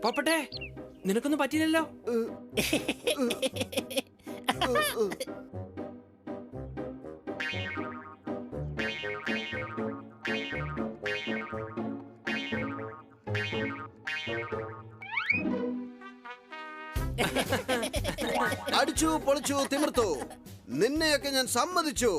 പോപ്പട്ടെ, നിനക്കൊന്നും പറ്റില്ലല്ലോ. അടിച്ചു പൊളിച്ചു തിമിർത്തു, നിന്നെയൊക്കെ ഞാൻ സമ്മതിച്ചു.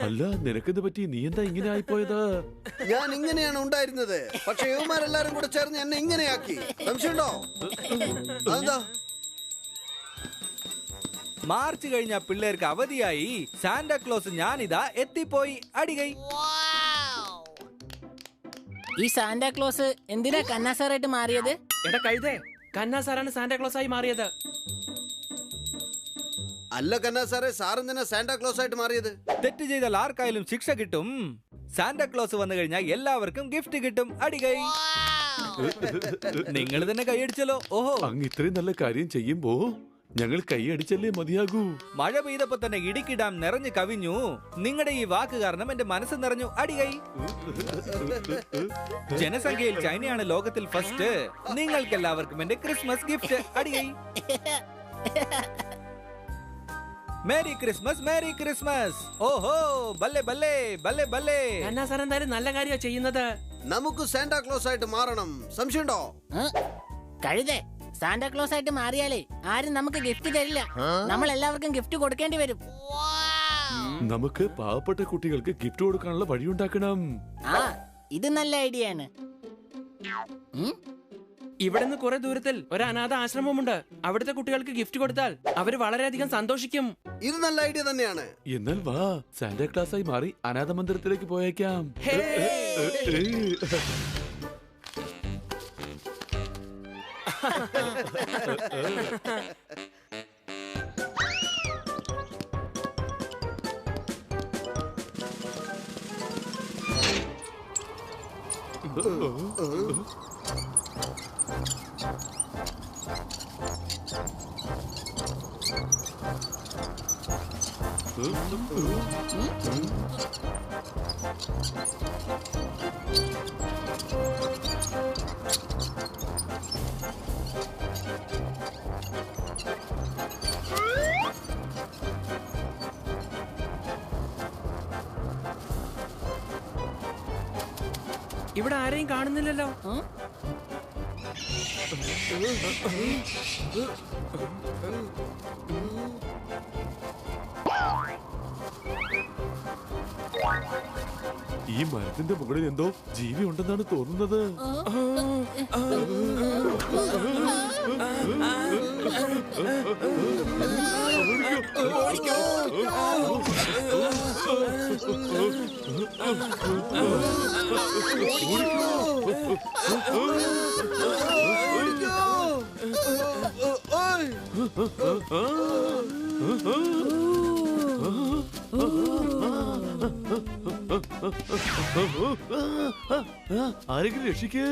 അല്ല, നിനക്കെന്ത് പറ്റി? നീ എന്താ ഇങ്ങനെ ആയിപ്പോയത്? ഞാൻ ഇങ്ങനെയാണ് ഉണ്ടായിരുന്നത്, പക്ഷെ ഇവന്മാരെല്ലാരും കൂടെ ചേർന്ന് എന്നെ ഇങ്ങനെയാക്കി. സംശയമുണ്ടോ? അതെന്താ? മാർച്ച് കഴിഞ്ഞ പിള്ളേർക്ക് അവധിയായി. സാന്റാക്ലോസ് ഞാനിതാ എത്തിപ്പോയി. അടികൈ. ഈ സാന്റാക്ലോസ് എന്തിനാ കന്നാസാറായിട്ട് മാറിയത്? എടാ കഴുതേ, കന്നാസാറാണ് സാന്റാക്ലോസ് ആയി മാറിയത്. അല്ല കന്നാ സാറേ, സാറെന്തിനാ സാന്റാക്ലോസ് ആയിട്ട് മാറിയത്? തെറ്റ് ചെയ്താൽ ആർക്കായാലും ശിക്ഷ കിട്ടും. സാന്റാക്ലോസ് വന്നു കഴിഞ്ഞാൽ എല്ലാവർക്കും ഗിഫ്റ്റ് കിട്ടും. അടികൈ. നിങ്ങൾ തന്നെ കൈയടിച്ചല്ലോ. ഓഹോ, അങ്ങ് ഇത്രയും നല്ല കാര്യം ചെയ്യുമ്പോ ഞങ്ങൾ കൈയടിച്ചല്ലേ മതിയാകൂ. മഴ പെയ്തപ്പോ തന്നെ ഇടുക്കി ഡാം നിറഞ്ഞു കവിഞ്ഞു. നിങ്ങളുടെ ഈ വാക്ക് കാരണം എന്റെ മനസ്സ് നിറഞ്ഞു. അടികൈ. ജനസംഖ്യയിൽ ചൈനയാണ് ലോകത്തിൽ ഫസ്റ്റ്. നിങ്ങൾക്ക് എല്ലാവർക്കും എന്റെ ക്രിസ്മസ് ഗിഫ്റ്റ്. അടികൈ. Merry Christmas, merry Christmas. ഓഹോ, ബല്ലേ ബല്ലേ ബല്ലേ ബല്ലേ. കന്നാസാർ എന്തായാലും നല്ല കാര്യമാണ് ചെയ്യുന്നത്. നമുക്ക് സാന്റാക്ലോസ് ആയിട്ട് മാറണം. സംശയമുണ്ടോ? കഴുതേ, സാന്റാക്ലോസ് ആയിട്ട് മാറിയാലേ ആരും നമുക്ക് ഗിഫ്റ്റ് തരില്ല. നമ്മൾ എല്ലാവർക്കും ഗിഫ്റ്റ് കൊടുക്കേണ്ടി വരും. നമുക്ക് പാവപ്പെട്ട കുട്ടികൾക്ക് ഗിഫ്റ്റ് കൊടുക്കാനുള്ള വഴിയുണ്ടാക്കണം. ആ, ഇത് നല്ല ഐഡിയ ആണ്. ഇവിടെ നിന്ന് കുറെ ദൂരത്തിൽ ഒരു അനാഥ ആശ്രമമുണ്ട്. അവിടുത്തെ കുട്ടികൾക്ക് ഗിഫ്റ്റ് കൊടുത്താൽ അവര് വളരെയധികം സന്തോഷിക്കും. ഇത് നല്ല ഐഡിയ തന്നെയാണ്. എന്നാൽ വാ, സാന്റാ ക്ലാസ് ആയി മാറി അനാഥ മന്ദിരത്തിലേക്ക് പോയേക്കാം. ഇവിടെ ആരെയും കാണുന്നില്ലല്ലോ. ഈ മരത്തിന്റെ മുകളിൽ എന്തോ ജീവി ഉണ്ടെന്നാണ് തോന്നുന്നത്. ആരെങ്കിലും രക്ഷിക്ക്.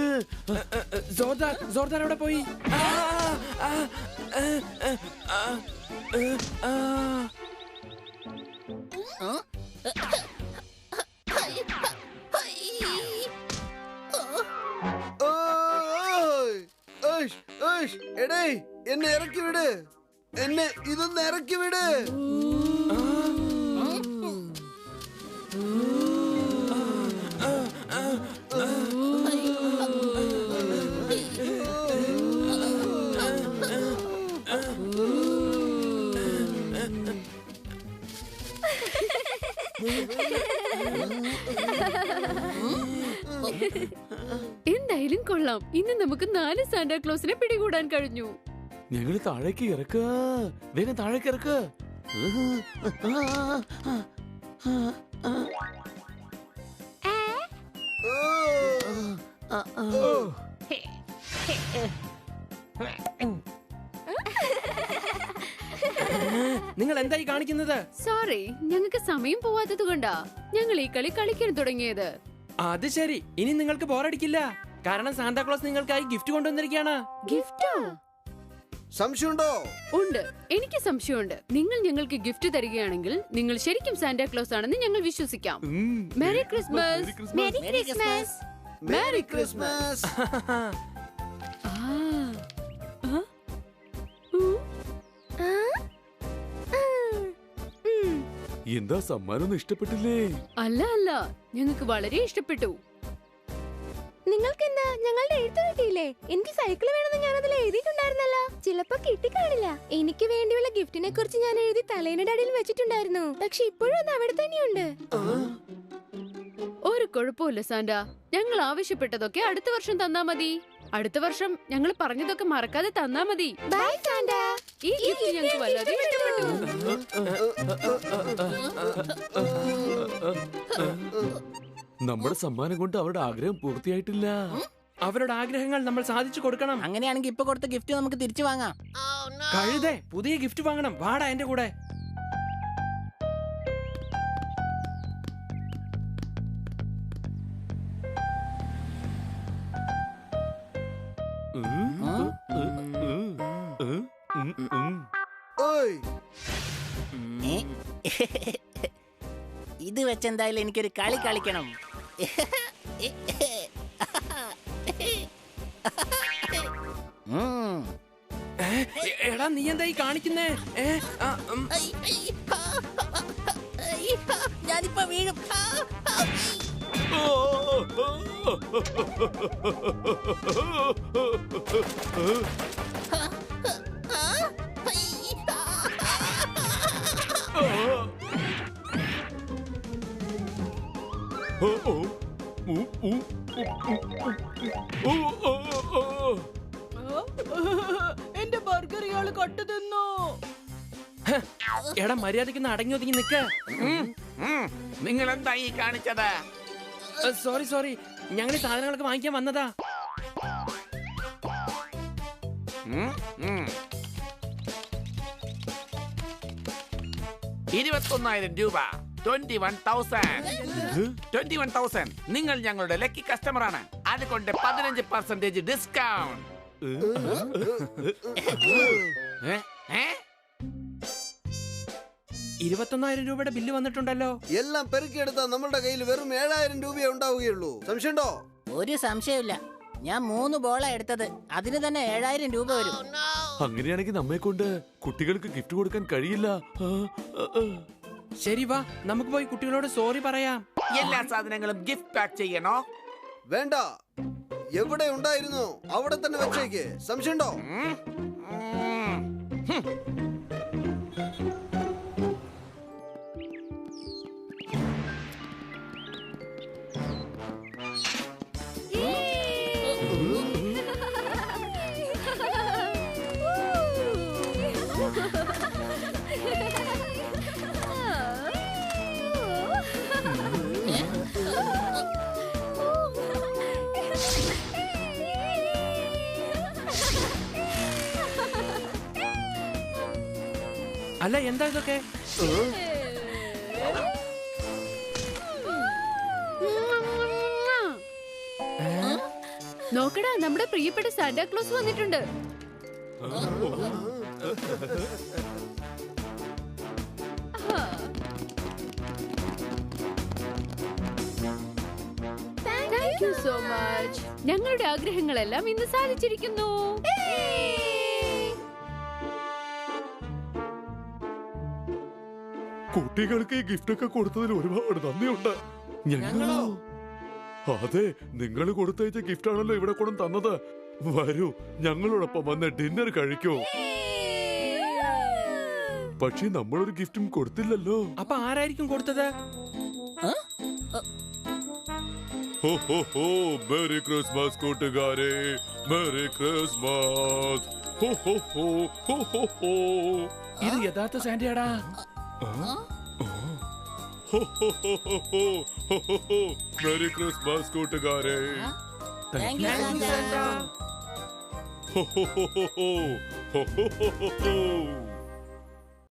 ജോർദാർ എവിടെ പോയി? എടേ, എന്നെ ഇറക്കി വിട്. എന്നെ ഇതൊന്ന് ഇറക്കി വിട്. എന്തായാലും കൊള്ളാം. ഇന്ന് നമുക്ക് 4 സാന്റാക്ലോസിനെ പിടികൂടാൻ കഴിഞ്ഞു. ഞങ്ങൾ താഴേക്ക് ഇറക്ക, വേഗം താഴേക്ക് ഇറക്ക. എന്തായി കാണിക്കുന്നത്? സോറി, ഞങ്ങൾക്ക് സമയം പോവാത്തത് കൊണ്ടാ ഞങ്ങൾ ഈ കളി കളിക്കാൻ തുടങ്ങിയത്. അത് ശരി, ഇനി നിങ്ങൾക്ക് ബോറടിക്കില്ല. കാരണം സാന്താക്ലോസ് നിങ്ങൾക്കായി ഗിഫ്റ്റ് കൊണ്ടുവന്നിരിക്കുകയാണ്. ഗിഫ്റ്റോ? സംശയമുണ്ടോ? ഉണ്ട്, എനിക്ക് സംശയമുണ്ട്. നിങ്ങൾ ഞങ്ങൾക്ക് ഗിഫ്റ്റ് തരികയാണെങ്കിൽ നിങ്ങൾ ശരിക്കും സാന്റാക്ലോസ് ആണെന്ന് ഞങ്ങൾ വിശ്വസിക്കാം. Mary Christmas. Merry Christmas. Merry Christmas. എന്താ സമ്മാനൊന്നും ഇഷ്ടപ്പെട്ടില്ലേ? അല്ല അല്ല, ഞങ്ങൾക്ക് വളരെ ഇഷ്ടപ്പെട്ടു. നിങ്ങൾക്ക് എന്താ ഞങ്ങളുടെ എഴുത്ത് കിട്ടിയില്ലേ? എനിക്ക് സൈക്കിൾ വേണമെന്ന് ഞാൻ അതിൽ എഴുതിയിട്ടുണ്ടായിരുന്നല്ലോ. ചിലപ്പോ കിട്ടിക്കാണില്ല. എനിക്ക് വേണ്ടിയുള്ള ഗിഫ്റ്റിനെ കുറിച്ച് ഞാൻ എഴുതി തലേയുടെ അടിയിൽ വെച്ചിട്ടുണ്ടായിരുന്നു. പക്ഷെ ഇപ്പോഴും അത് അവിടെ തന്നെയുണ്ട്. ഒരു കുഴപ്പമില്ല സാന്റ, ഞങ്ങൾ ആവശ്യപ്പെട്ടതൊക്കെ അടുത്ത വർഷം തന്നാ മതി. അടുത്ത വർഷം ഞങ്ങൾ പറഞ്ഞതൊക്കെ മറക്കാതെ തന്നാ മതി. By Santa. ഈ ഗിഫ്റ്റ് ഞങ്ങൾക്ക് വല്ലാതെ ഇഷ്ടപ്പെട്ടു. നമ്മുടെ സമ്മാനം കൊണ്ട് അവരുടെ ആഗ്രഹം പൂർത്തിയായിട്ടില്ല. അവരുടെ ആഗ്രഹങ്ങൾ നമ്മൾ സാധിച്ചു കൊടുക്കണം. അങ്ങനെയാണെങ്കിൽ ഇപ്പൊ കൊടുത്ത ഗിഫ്റ്റ് നമുക്ക് തിരിച്ചു വാങ്ങാം. കഴുതേ, പുതിയ ഗിഫ്റ്റ് വാങ്ങണം. വാടാ എന്റെ കൂടെ. ഓയ്, ഇത് വെച്ചെന്തായാലും എനിക്കൊരു കളി കളിക്കണം. എടാ, നീ എന്തായി കാണിക്കുന്നേ? ഞാനിപ്പോ വീഴും. എന്റെ ബർഗർ ഇയാള് കട്ടു തിന്നു. എടാ, മര്യാദയ്ക്ക് അടങ്ങി ഒതുങ്ങി നിക്ക. നിങ്ങൾ എന്താ ഈ കാണിച്ചത്? സോറി സോറി, ഞങ്ങൾ ഈ സാധനങ്ങളൊക്കെ വാങ്ങിക്കാൻ വന്നതാ. 21,000 രൂപ. 21,000. നിങ്ങൾ ഞങ്ങളുടെ ലക്കി കസ്റ്റമർ ആണ്. അതുകൊണ്ട് 15% ഡിസ്കൗണ്ട്. 21,000 രൂപയുടെ ബില്ല് വന്നിട്ടുണ്ടല്ലോ. എല്ലാം പെറുക്കിയെടുത്താൽ നമ്മളുടെ കയ്യിൽ വെറും 7,000 രൂപയെ ഉണ്ടാവുകയുള്ളൂ. സംശയമുണ്ടോ? ഒരു സംശയമില്ല. ഞാൻ 3 ബോളാ എടുത്തത്. അതിന് തന്നെ 7,000 രൂപ വരും. അങ്ങനെയാണെങ്കിൽ നമ്മെ കൊണ്ട് കുട്ടികൾക്ക് ഗിഫ്റ്റ് കൊടുക്കാൻ കഴിയില്ല. ശരി, വാ നമുക്ക് പോയി കുട്ടികളോട് സോറി പറയാം. എല്ലാ സാധനങ്ങളും ഗിഫ്റ്റ് പാക്ക് ചെയ്യണോ? വേണ്ട, എവിടെ ഉണ്ടായിരുന്നു അവിടെ തന്നെ വെച്ചേക്ക്. സംശയമുണ്ടോ? അല്ല, എന്താ ഇതൊക്കെ? നോക്കടാ, നമ്മുടെ പ്രിയപ്പെട്ട സാന്റാക്ലോസ് വന്നിട്ടുണ്ട്. Thank you so much. ഞങ്ങളുടെ ആഗ്രഹങ്ങളെല്ലാം ഇന്ന് സാധിച്ചിരിക്കുന്നു. കുട്ടികൾക്ക് ഈ ഗിഫ്റ്റ് ഒക്കെ കൊടുത്തതിൽ ഒരുപാട് നന്ദിയുണ്ട്. ഞങ്ങളോ? അതെ, നിങ്ങൾ കൊടുത്തയച്ച ഗിഫ്റ്റ് ആണല്ലോ ഇവിടെ കൊണ്ടു തന്നത്. വരൂ, ഞങ്ങളോടൊപ്പം വന്ന് ഡിന്നർ കഴിക്കൂ. പക്ഷെ നമ്മളൊരു ഗിഫ്റ്റും കൊടുത്തില്ലല്ലോ. അപ്പൊ ആരായിരിക്കും കൊടുത്തത്? മേരി ക്രിസ്മസ് കൂട്ടുകാരെ, മേരി ക്രിസ്മസ്. ഇത് യഥാർത്ഥ സാന്റയാടാ. മേരി ക്രിസ്മസ് കൂട്ടുകാരെ. Thank you Santa.